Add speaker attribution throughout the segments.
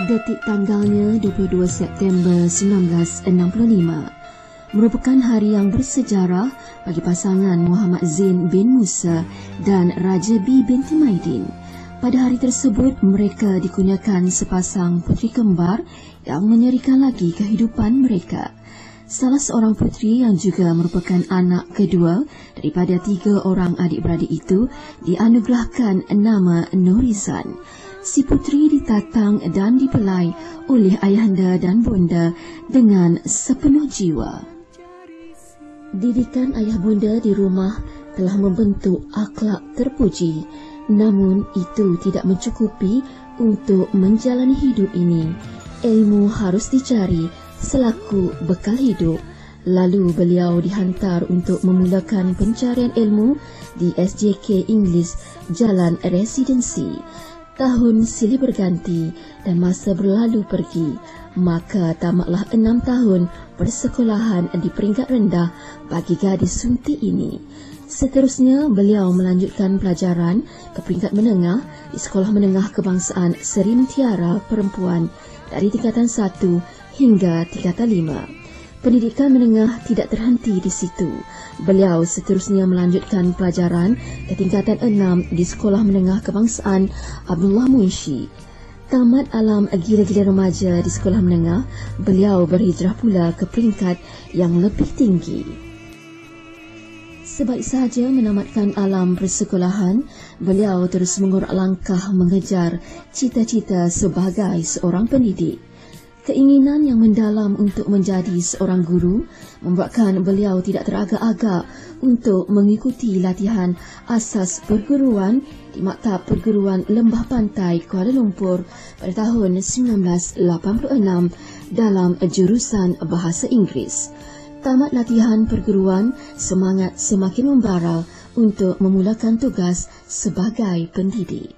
Speaker 1: Detik tanggalnya 22 September 1965 merupakan hari yang bersejarah bagi pasangan Muhammad Zain bin Musa dan Raja B binti Maidin. Pada hari tersebut, mereka dikurniakan sepasang puteri kembar yang menyerikan lagi kehidupan mereka. Salah seorang puteri yang juga merupakan anak kedua daripada 3 orang adik-beradik itu dianugerahkan nama Nurizan. Si puteri ditatang dan dipelai oleh ayahanda dan bonda dengan sepenuh jiwa. Didikan ayah bonda di rumah telah membentuk akhlak terpuji, namun itu tidak mencukupi untuk menjalani hidup ini. Ilmu harus dicari selaku bekal hidup. Lalu beliau dihantar untuk memulakan pencarian ilmu di SJK Inggeris Jalan Residensi. Tahun silih berganti dan masa berlalu pergi, maka tamatlah 6 tahun persekolahan di peringkat rendah bagi gadis sunti ini. Seterusnya, beliau melanjutkan pelajaran ke peringkat menengah di Sekolah Menengah Kebangsaan Seri Mutiara Perempuan dari tingkatan 1 hingga tingkatan 5. Pendidikan menengah tidak terhenti di situ. Beliau seterusnya melanjutkan pelajaran ke tingkatan 6 di Sekolah Menengah Kebangsaan Abdullah Munshi. Tamat alam gila-gila remaja di sekolah menengah, beliau berhijrah pula ke peringkat yang lebih tinggi. Sebaik sahaja menamatkan alam persekolahan, beliau terus mengorak langkah mengejar cita-cita sebagai seorang pendidik. Keinginan yang mendalam untuk menjadi seorang guru membuatkan beliau tidak teragak-agak untuk mengikuti latihan asas perguruan di Maktab Perguruan Lembah Pantai Kuala Lumpur pada tahun 1986 dalam jurusan Bahasa Inggeris. Tamat latihan perguruan, semangat semakin membara untuk memulakan tugas sebagai pendidik.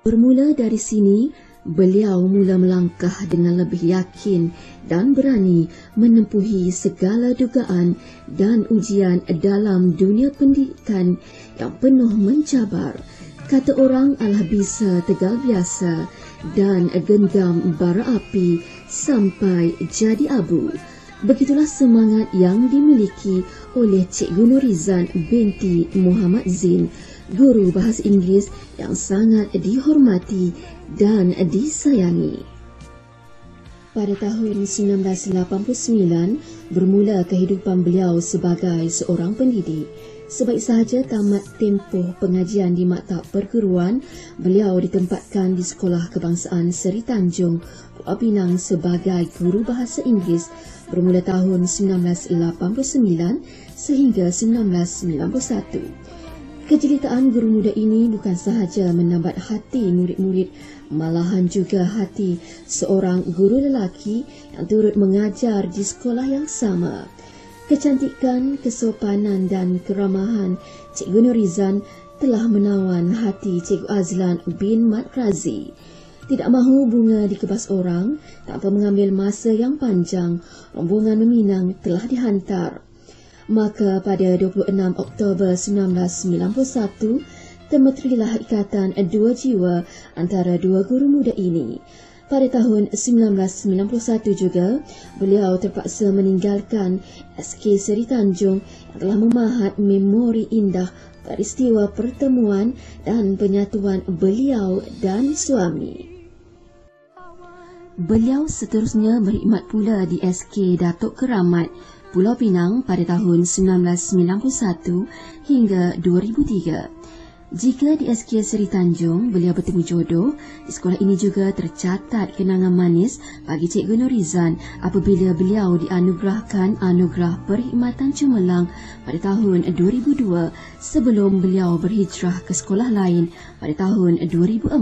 Speaker 1: Bermula dari sini, beliau mula melangkah dengan lebih yakin dan berani menempuhi segala dugaan dan ujian dalam dunia pendidikan yang penuh mencabar. Kata orang, alah bisa tegal biasa dan genggam bara api sampai jadi abu. Begitulah semangat yang dimiliki oleh Cikgu Nurizan binti Muhammad Zain, guru bahasa Inggeris yang sangat dihormati dan disayangi. Pada tahun 1989, bermula kehidupan beliau sebagai seorang pendidik. Sebaik sahaja tamat tempoh pengajian di Maktab Perguruan, beliau ditempatkan di Sekolah Kebangsaan Seri Tanjung, Pulau Pinang sebagai guru bahasa Inggeris bermula tahun 1989 sehingga 1991. Kejelitaan guru muda ini bukan sahaja menambat hati murid-murid, malahan juga hati seorang guru lelaki yang turut mengajar di sekolah yang sama. Kecantikan, kesopanan dan keramahan Cikgu Nurizan telah menawan hati Cikgu Azlan bin Mat Razi. Tidak mahu bunga dikebas orang, tanpa mengambil masa yang panjang, rombongan meminang telah dihantar. Maka pada 26 Oktober 1991, termeterilah ikatan 2 jiwa antara 2 guru muda ini. Pada tahun 1991 juga, beliau terpaksa meninggalkan SK Seri Tanjung yang telah memahat memori indah peristiwa pertemuan dan penyatuan beliau dan suami. Beliau seterusnya berkhidmat pula di SK Datuk Keramat, Pulau Pinang pada tahun 1991 hingga 2003. Jika di SK Seri Tanjung beliau bertemu jodoh, di sekolah ini juga tercatat kenangan manis bagi Cikgu Nurizan apabila beliau dianugerahkan anugerah perkhidmatan cemerlang pada tahun 2002 sebelum beliau berhijrah ke sekolah lain pada tahun 2004.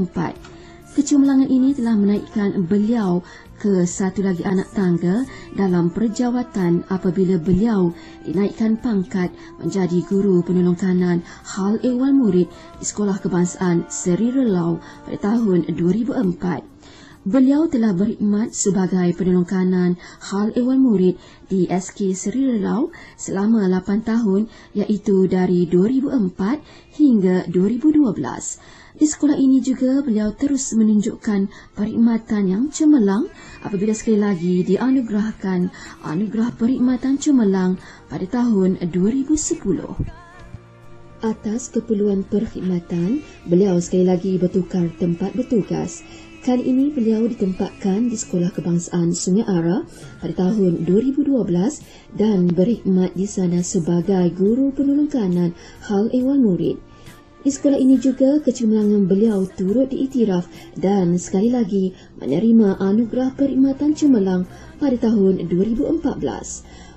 Speaker 1: Kecemerlangan ini telah menaikkan beliau ke satu lagi anak tangga dalam perjawatan apabila beliau dinaikkan pangkat menjadi guru penolong kanan hal ehwal murid di Sekolah Kebangsaan Seri Relau pada tahun 2004. Beliau telah berkhidmat sebagai penolong kanan hal ehwal murid di SK Seri Relau selama 8 tahun iaitu dari 2004 hingga 2012. Di sekolah ini juga beliau terus menunjukkan perkhidmatan yang cemerlang apabila sekali lagi dianugerahkan anugerah perkhidmatan cemerlang pada tahun 2010. Atas keperluan perkhidmatan, beliau sekali lagi bertukar tempat bertugas. Kali ini beliau ditempatkan di Sekolah Kebangsaan Sungai Ara pada tahun 2012 dan berkhidmat di sana sebagai guru penolong kanan hal ehwal murid. Di sekolah ini juga kecemerlangan beliau turut diiktiraf dan sekali lagi menerima anugerah perkhidmatan cemerlang pada tahun 2014.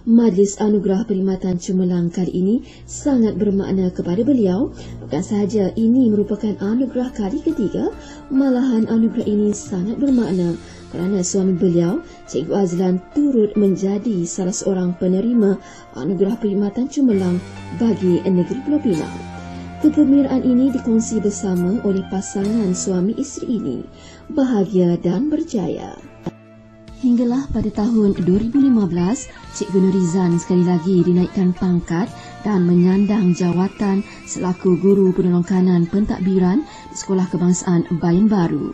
Speaker 1: Majlis Anugerah Perkhidmatan Cemerlang kali ini sangat bermakna kepada beliau. Bukan sahaja ini merupakan anugerah kali ketiga, malahan anugerah ini sangat bermakna kerana suami beliau, Cikgu Azlan, turut menjadi salah seorang penerima anugerah perkhidmatan cemerlang bagi negeri Pulau Pinang. Kegembiraan ini dikongsi bersama oleh pasangan suami isteri ini. Bahagia dan berjaya. Hinggalah pada tahun 2015, Cikgu Nurizan sekali lagi dinaikkan pangkat dan menyandang jawatan selaku Guru Penolong Kanan Pentadbiran di Sekolah Kebangsaan Bayan Baru.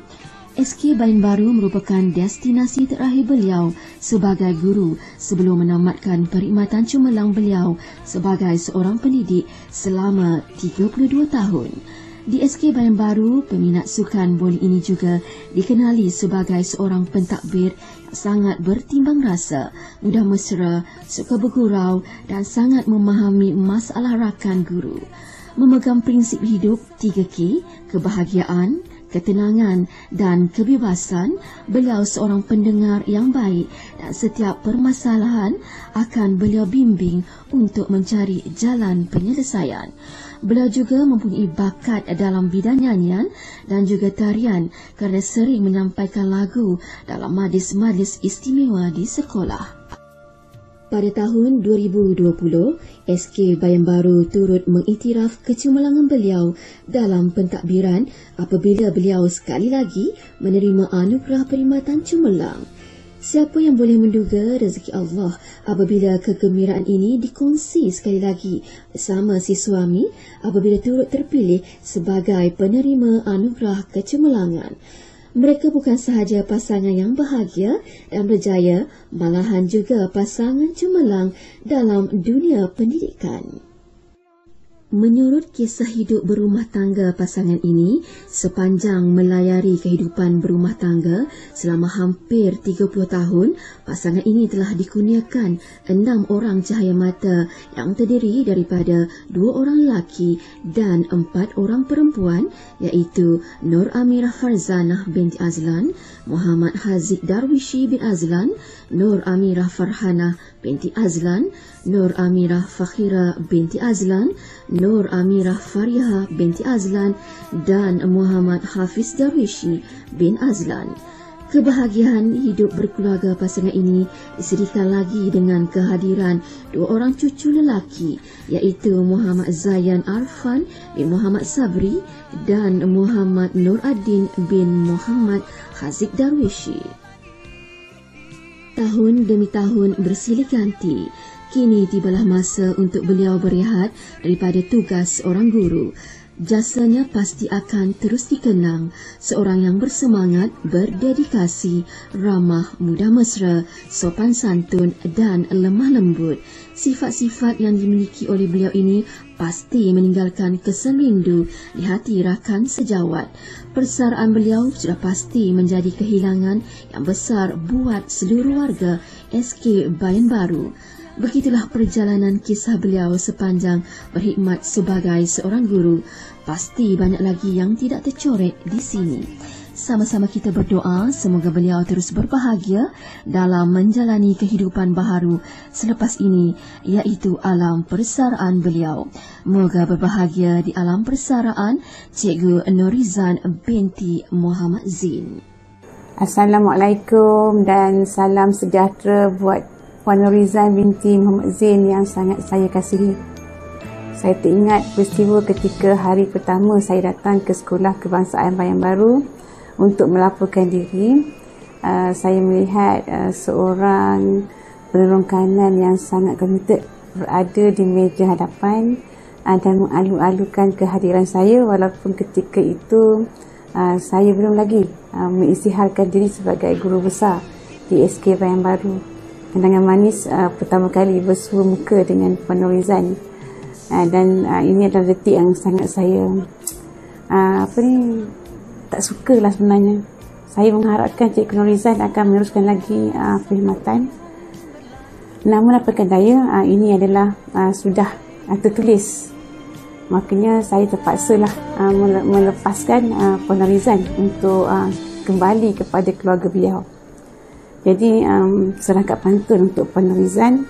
Speaker 1: SK Bayan Baru merupakan destinasi terakhir beliau sebagai guru sebelum menamatkan perkhidmatan cemerlang beliau sebagai seorang pendidik selama 32 tahun. Di SK Bayan Baru, peminat sukan bola ini juga dikenali sebagai seorang pentadbir yang sangat bertimbang rasa, mudah mesra, suka bergurau dan sangat memahami masalah rakan guru. Memegang prinsip hidup 3K, kebahagiaan, ketenangan dan kebebasan, beliau seorang pendengar yang baik dan setiap permasalahan akan beliau bimbing untuk mencari jalan penyelesaian. Beliau juga mempunyai bakat dalam bidang nyanyian dan juga tarian kerana sering menyampaikan lagu dalam majlis-majlis istimewa di sekolah. Pada tahun 2020, SK Bayan Baru turut mengiktiraf kecemerlangan beliau dalam pentadbiran apabila beliau sekali lagi menerima anugerah perkhidmatan cemerlang. Siapa yang boleh menduga rezeki Allah apabila kegembiraan ini dikongsi sekali lagi bersama si suami apabila turut terpilih sebagai penerima anugerah kecemerlangan. Mereka bukan sahaja pasangan yang bahagia dan berjaya, malahan juga pasangan cemerlang dalam dunia pendidikan. Menurut kisah hidup berumah tangga pasangan ini, sepanjang melayari kehidupan berumah tangga selama hampir 30 tahun, pasangan ini telah dikurniakan 6 orang cahaya mata yang terdiri daripada 2 orang lelaki dan 4 orang perempuan, iaitu Nur Amirah Farzanah binti Azlan, Muhammad Haziq Darwishi bin Azlan, Nur Amirah Farhanah binti Azlan, Nur Amirah Fakhira binti Azlan, Nur Amirah Fariha binti Azlan dan Muhammad Hafiz Darwishi bin Azlan. Kebahagiaan hidup berkeluarga pasangan ini disediakan lagi dengan kehadiran 2 orang cucu lelaki, iaitu Muhammad Zayan Arfan bin Muhammad Sabri dan Muhammad Nur Adin bin Muhammad Haziq Darwishi. Tahun demi tahun bersilih ganti. Kini tibalah masa untuk beliau berehat daripada tugas seorang guru. Jasanya pasti akan terus dikenang, seorang yang bersemangat, berdedikasi, ramah, mudah mesra, sopan santun dan lemah lembut. Sifat-sifat yang dimiliki oleh beliau ini pasti meninggalkan kesan rindu di hati rakan sejawat. Persaraan beliau sudah pasti menjadi kehilangan yang besar buat seluruh warga SK Bayan Baru. Begitulah perjalanan kisah beliau sepanjang berkhidmat sebagai seorang guru. Pasti banyak lagi yang tidak tercoret di sini. Sama-sama kita berdoa semoga beliau terus berbahagia dalam menjalani kehidupan baharu selepas ini, iaitu alam persaraan beliau. Moga berbahagia di alam persaraan Cikgu Nurizan binti Muhammad Zin.
Speaker 2: Assalamualaikum dan salam sejahtera buat Puan Nurizan binti Muhammad Zain yang sangat saya kasihi. Saya teringat peristiwa ketika hari pertama saya datang ke Sekolah Kebangsaan Bayan Baru untuk melaporkan diri. Saya melihat seorang penolong kanan yang sangat komited berada di meja hadapan dan mengalu-alukan kehadiran saya walaupun ketika itu saya belum lagi mengisytiharkan diri sebagai guru besar di SK Bayan Baru. Kenangan manis pertama kali bersua muka dengan Puan Norizan. Dan ini adalah detik yang sangat saya tak sukalah sebenarnya. Saya mengharapkan Cikgu Norizan akan meneruskan lagi perkhidmatan. Namun apakah daya, ini adalah sudah tertulis. Makanya saya terpaksalah melepaskan Puan Norizan untuk kembali kepada keluarga beliau. Jadi serangkap pantun untuk Puan Norizan.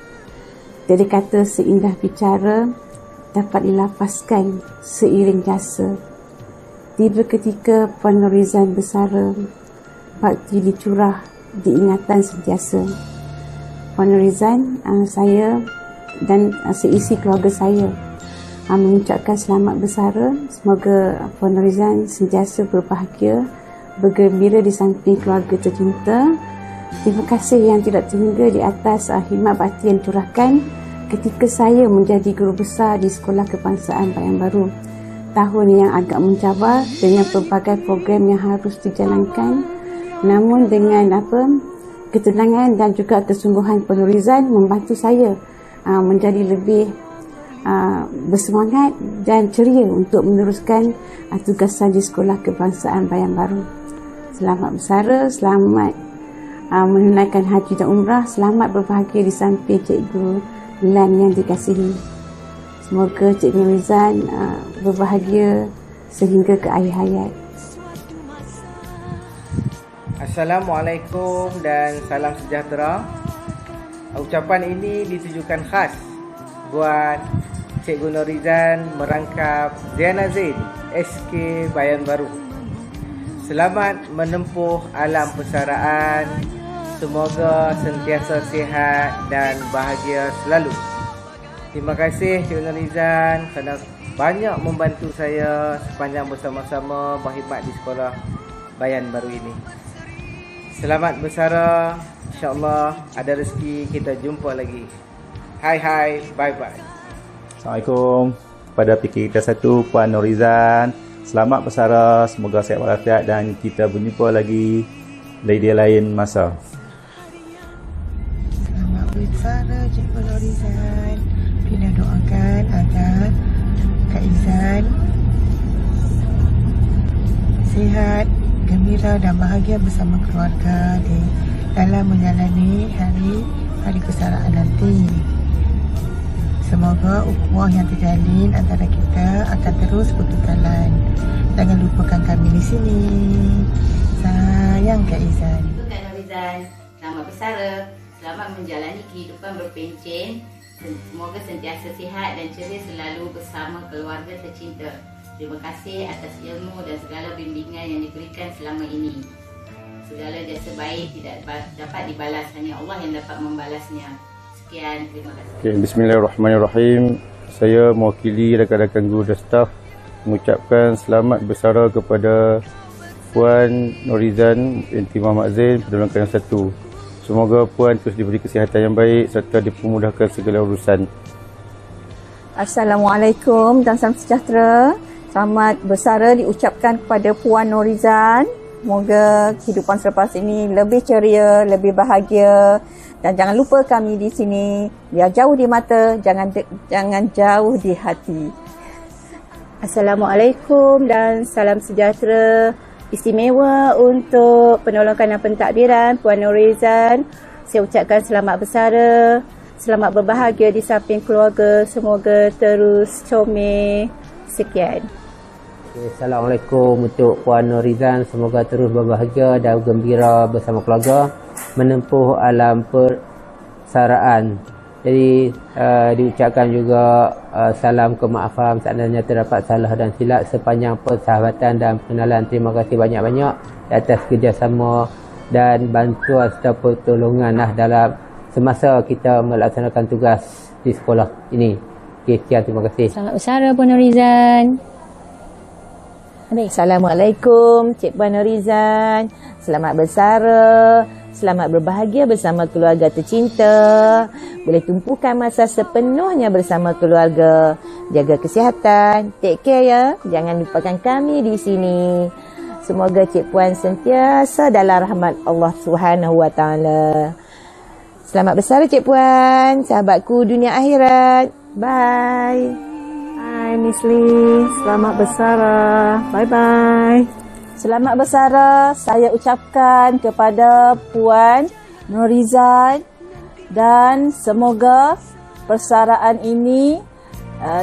Speaker 2: Dari kata seindah bicara dapat dilafazkan seiring jasa. Tiba ketika Puan Norizan bersara, bakti dicurah diingatan sentiasa. Puan Norizan, saya dan seisi keluarga saya mengucapkan selamat bersara. Semoga Puan Norizan sentiasa berbahagia, bergembira di samping keluarga tercinta. Terima kasih yang tidak terhingga di atas khidmat bakti yang dicurahkan ketika saya menjadi guru besar di Sekolah Kebangsaan Bayan Baru. Tahun yang agak mencabar dengan pelbagai program yang harus dijalankan, namun dengan ketenangan dan juga kesungguhan Puan Norizan membantu saya menjadi lebih bersemangat dan ceria untuk meneruskan tugasan di Sekolah Kebangsaan Bayan Baru. Selamat bersara, selamat menunaikan haji dan umrah, selamat berbahagia di samping Cikgu Lan yang dikasihi. Semoga Cikgu Norizan berbahagia sehingga ke akhir hayat.
Speaker 3: Assalamualaikum dan salam sejahtera. Ucapan ini ditujukan khas buat Cikgu Norizan merangkap Ziana Zain, SK Bayan Baru. Selamat menempuh alam persaraan. Semoga sentiasa sihat dan bahagia selalu. Terima kasih Cikgu Norizan kerana banyak membantu saya sepanjang bersama-sama berkhidmat di Sekolah Bayan Baru ini. Selamat bersara. InsyaAllah ada rezeki kita jumpa lagi. Hai, bye-bye.
Speaker 4: Assalamualaikum. Kepada PK kita satu, Puan Norizan, selamat bersara. Semoga sihat walafiat dan kita berjumpa lagi di lain masa.
Speaker 5: Selamat bersara Cikgu Norizan. Bila doakan agar Kak Izan sihat, gembira dan bahagia bersama keluarga dalam menjalani hari persaraan nanti. Semoga ukhuwah yang terjalin antara kita akan terus berkekalan. Jangan lupakan kami di sini. Sayang Kak Izan.
Speaker 6: Kak Norizan, selamat bersara. Selamat menjalani kehidupan berpencen. Semoga sentiasa sihat dan ceria selalu bersama keluarga tercinta. Terima kasih atas ilmu dan segala bimbingan yang diberikan selama ini. Segala jasa baik tidak dapat dibalas, hanya Allah yang dapat membalasnya. Sekian, terima kasih.
Speaker 7: Okay, Bismillahirrahmanirrahim. Saya mewakili rakan-rakan guru dan staf mengucapkan selamat bersara kepada Puan Norizan binti Muhammad Zain Perdana Kelas 1. Semoga Puan terus diberi kesihatan yang baik serta dipermudahkan segala urusan.
Speaker 8: Assalamualaikum dan salam sejahtera. Selamat bersara diucapkan kepada Puan Norizan. Semoga kehidupan selepas ini lebih ceria, lebih bahagia. Dan jangan lupa kami di sini. Biar jauh di mata, jangan jauh di hati. Assalamualaikum dan salam sejahtera. Istimewa untuk penolongan dan pentadbiran Puan Norizan. Saya ucapkan selamat bersara, selamat berbahagia di samping keluarga. Semoga terus comel. Sekian.
Speaker 9: Assalamualaikum untuk Puan Norizan. Semoga terus berbahagia dan gembira bersama keluarga menempuh alam persaraan. Jadi diucapkan juga salam kemaafan seandainya terdapat salah dan silap sepanjang persahabatan dan pengenalan. Terima kasih banyak-banyak atas kerjasama dan bantuan serta pertolongan dalam semasa kita melaksanakan tugas di sekolah ini. Sekian, terima kasih.
Speaker 10: Selamat bersara Puan Norizan.
Speaker 8: Assalamualaikum Cik Puan Norizan. Selamat bersara.
Speaker 11: Selamat berbahagia bersama keluarga tercinta. Boleh tumpukan masa sepenuhnya bersama keluarga. Jaga kesihatan. Take care ya. Jangan lupakan kami di sini. Semoga Cik Puan sentiasa dalam rahmat Allah Subhanahu Wa Taala. Selamat bersara Cik Puan. Sahabatku dunia akhirat. Bye.
Speaker 2: Hai Miss Lee. Selamat bersara. Bye-bye.
Speaker 8: Selamat bersara saya ucapkan kepada Puan Norizan dan semoga persaraan ini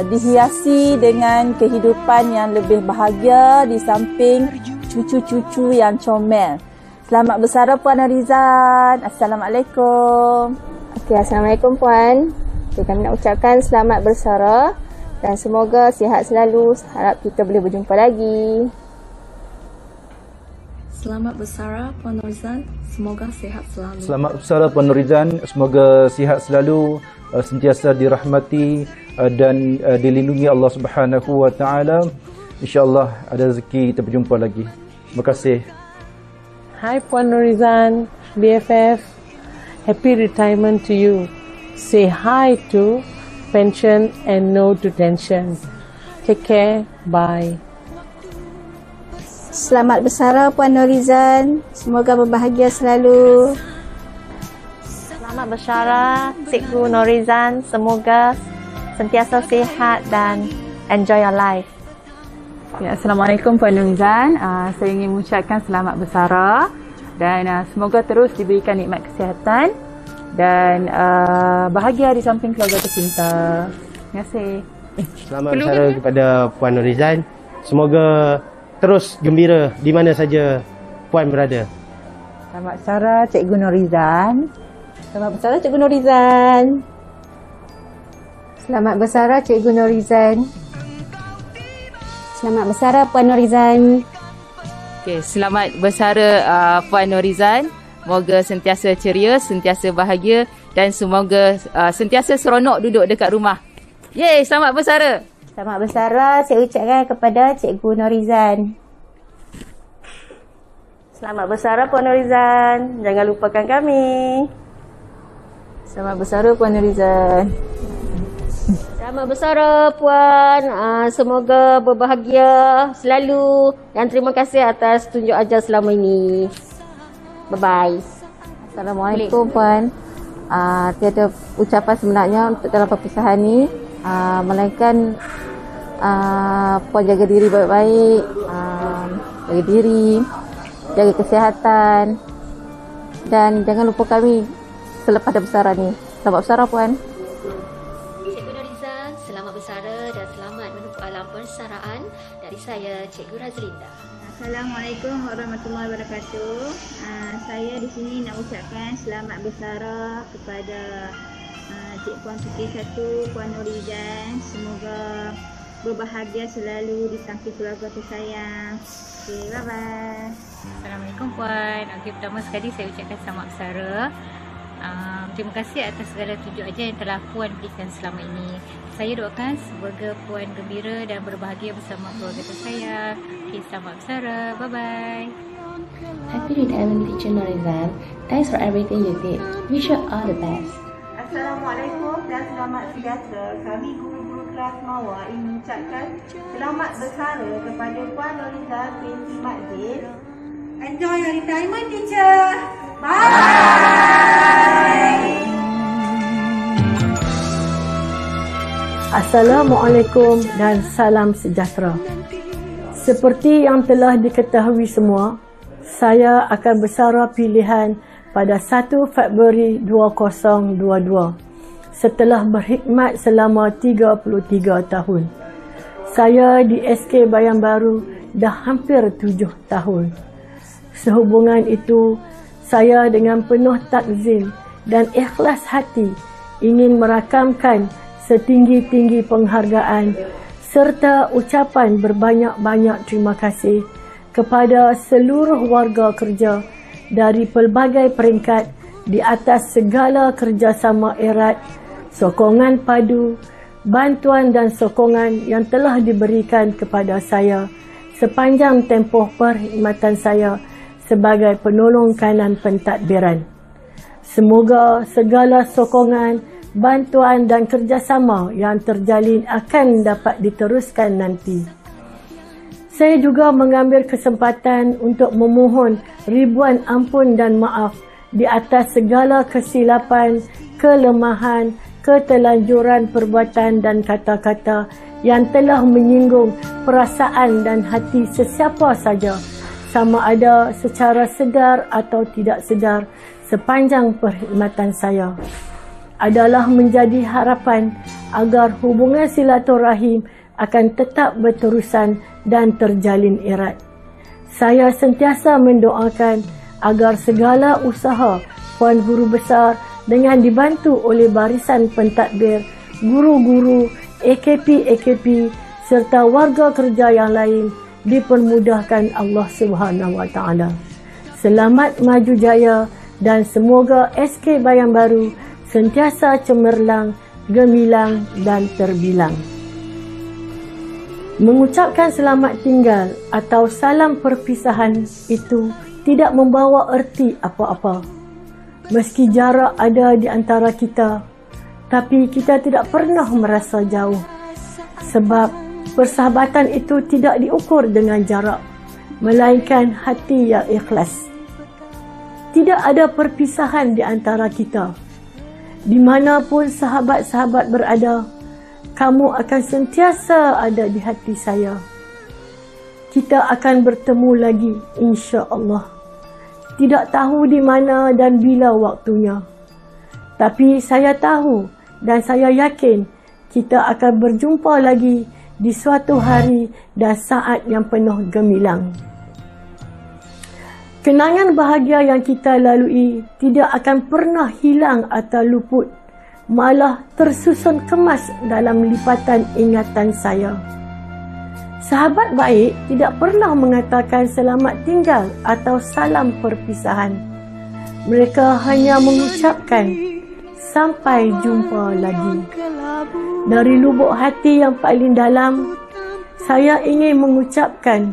Speaker 8: dihiasi dengan kehidupan yang lebih bahagia di samping cucu-cucu yang comel. Selamat bersara Puan Norizan. Assalamualaikum.
Speaker 10: Okey, Assalamualaikum Puan. Kami nak ucapkan selamat bersara dan semoga sihat selalu. Harap kita boleh berjumpa lagi.
Speaker 12: Selamat bersara Puan Norizan, semoga sihat selalu.
Speaker 13: Selamat bersara Puan Norizan, semoga sihat selalu, sentiasa dirahmati dan dilindungi Allah Subhanahu Wa Taala. InsyaAllah ada rezeki kita berjumpa lagi. Terima kasih.
Speaker 14: Hi Puan Norizan, BFF. Happy retirement to you. Say hi to pension and no to tension. Take care. Bye.
Speaker 10: Selamat bersara Puan Norizan. Semoga berbahagia selalu.
Speaker 15: Selamat bersara Cikgu Norizan. Semoga sentiasa sihat dan enjoy your life.
Speaker 16: Ya, Assalamualaikum Puan Norizan. Saya ingin mengucapkan selamat bersara dan semoga terus diberikan nikmat kesihatan dan bahagia di samping keluarga tercinta. Terima kasih.
Speaker 17: Selamat bersara kepada Puan Norizan. Semoga terus gembira di mana saja Puan berada.
Speaker 8: Selamat bersara Cikgu Norizan. Selamat bersara Cikgu Norizan.
Speaker 10: Selamat bersara Cikgu Norizan. Selamat bersara Puan Norizan.
Speaker 18: Okay, selamat bersara Puan Norizan. Moga sentiasa ceria, sentiasa bahagia dan semoga sentiasa seronok duduk dekat rumah. Yeay, selamat bersara.
Speaker 10: Selamat bersara saya ucapkan kepada Cikgu Norizan.
Speaker 15: Selamat bersara Puan Norizan. Jangan lupakan kami.
Speaker 8: Selamat bersara Puan Norizan.
Speaker 10: Selamat bersara Puan. Semoga berbahagia selalu dan terima kasih atas tunjuk ajar selama ini. Bye-bye.
Speaker 8: Assalamualaikum Puan. Tiada ucapan sebenarnya untuk dalam perpisahan ni. Melainkan Puan jaga diri baik-baik, jaga diri, jaga kesihatan dan jangan lupa kami selepas dah bersara ni. Selamat bersara Puan.
Speaker 19: Cikgu Norizan, selamat bersara dan selamat menempuh alam persaraan. Dari saya, Cikgu Razlinda.
Speaker 20: Assalamualaikum warahmatullahi wabarakatuh. Saya di sini nak ucapkan selamat bersara kepada Cik Puan Putih 1, Puan Norizan. Semoga berbahagia selalu di samping keluarga tersayang. Okay, bye-bye.
Speaker 21: Assalamualaikum Puan. Okay, pertama sekali saya ucapkan selamat bersara. Terima kasih atas segala tunjuk ajar yang telah Puan berikan selama ini. Saya doakan semoga Puan gembira dan berbahagia bersama keluarga tersayang. Okay, selamat bersara. Bye-bye.
Speaker 22: Happy retirement Teacher Norizan. Thanks for everything you did. Wish you all the best.
Speaker 23: Assalamualaikum dan selamat sejahtera. Kami guru-guru kelas Mawar ingin mengucapkan selamat bersara kepada Puan Norizan binti Makzin. Enjoy your retirement, teacher. Bye.
Speaker 24: Assalamualaikum dan salam sejahtera. Seperti yang telah diketahui semua, saya akan bersara pilihan pada 1 Februari 2022 setelah berkhidmat selama 33 tahun. Saya di SK Bayan Baru dah hampir 7 tahun. Sehubungan itu, saya dengan penuh takzim dan ikhlas hati ingin merakamkan setinggi-tinggi penghargaan serta ucapan berbanyak-banyak terima kasih kepada seluruh warga kerja dari pelbagai peringkat di atas segala kerjasama erat, sokongan padu, bantuan dan sokongan yang telah diberikan kepada saya sepanjang tempoh perkhidmatan saya sebagai penolong kanan pentadbiran. Semoga segala sokongan, bantuan dan kerjasama yang terjalin akan dapat diteruskan nanti. Saya juga mengambil kesempatan untuk memohon ribuan ampun dan maaf di atas segala kesilapan, kelemahan, ketelanjuran perbuatan dan kata-kata yang telah menyinggung perasaan dan hati sesiapa saja, sama ada secara sedar atau tidak sedar, sepanjang perkhidmatan saya. Adalah menjadi harapan agar hubungan silaturahim akan tetap berterusan dan terjalin erat. Saya sentiasa mendoakan agar segala usaha Puan Guru Besar dengan dibantu oleh barisan pentadbir, guru-guru, AKP serta warga kerja yang lain dipermudahkan Allah Subhanahu Wa Taala. Selamat maju jaya dan semoga SK Bayan Baru sentiasa cemerlang, gemilang dan terbilang. Mengucapkan selamat tinggal atau salam perpisahan itu tidak membawa erti apa-apa. Meski jarak ada di antara kita, tapi kita tidak pernah merasa jauh. Sebab persahabatan itu tidak diukur dengan jarak, melainkan hati yang ikhlas. Tidak ada perpisahan di antara kita. Dimanapun sahabat-sahabat berada, kamu akan sentiasa ada di hati saya. Kita akan bertemu lagi, insya-Allah. Tidak tahu di mana dan bila waktunya. Tapi saya tahu dan saya yakin kita akan berjumpa lagi di suatu hari dan saat yang penuh gemilang. Kenangan bahagia yang kita lalui tidak akan pernah hilang atau luput, malah tersusun kemas dalam lipatan ingatan saya. Sahabat baik tidak pernah mengatakan selamat tinggal atau salam perpisahan. Mereka hanya mengucapkan sampai jumpa lagi. Dari lubuk hati yang paling dalam, saya ingin mengucapkan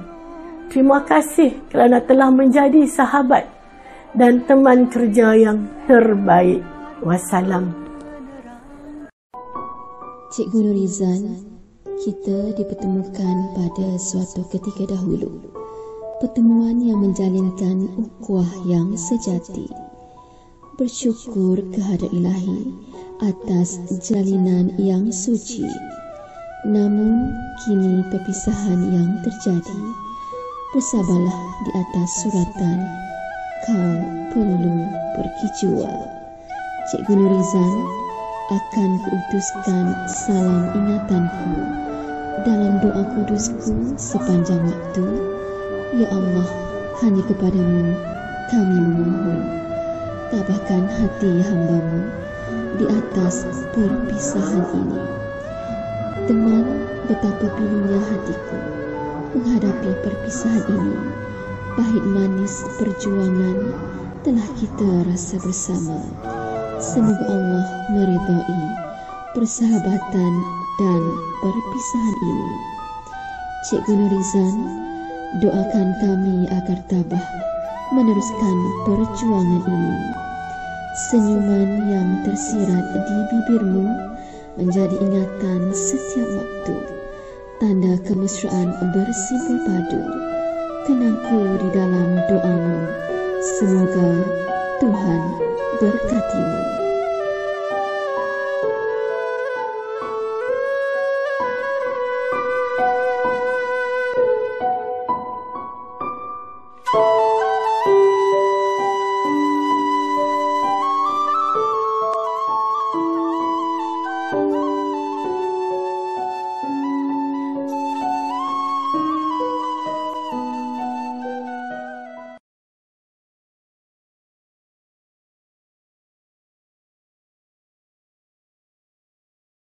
Speaker 24: terima kasih kerana telah menjadi sahabat dan teman kerja yang terbaik. Wassalam.
Speaker 22: Cikgu Nurizan, kita dipertemukan pada suatu ketika dahulu. Pertemuan yang menjalinkan ukhuwah yang sejati. Bersyukur kehadrat Ilahi atas jalinan yang suci. Namun, kini perpisahan yang terjadi. Bersabarlah di atas suratan, kau perlu pergi jua. Cikgu Nurizan, akan kuutuskan salam ingatanku dalam doa kudusku sepanjang waktu. Ya Allah, hanya kepadamu kami memohon. Tabahkan hati hamba-Mu di atas perpisahan ini. Teman, betapa pilunya hatiku menghadapi perpisahan ini. Pahit manis perjuangan telah kita rasa bersama. Semoga Allah meridai persahabatan dan perpisahan ini. Cikgu Nurizan, doakan kami agar tabah meneruskan perjuangan ini. Senyuman yang tersirat di bibirmu menjadi ingatan setiap waktu. Tanda kemesraan bersimpul padu. Kenangku di dalam doamu. Semoga Tuhan berkatimu.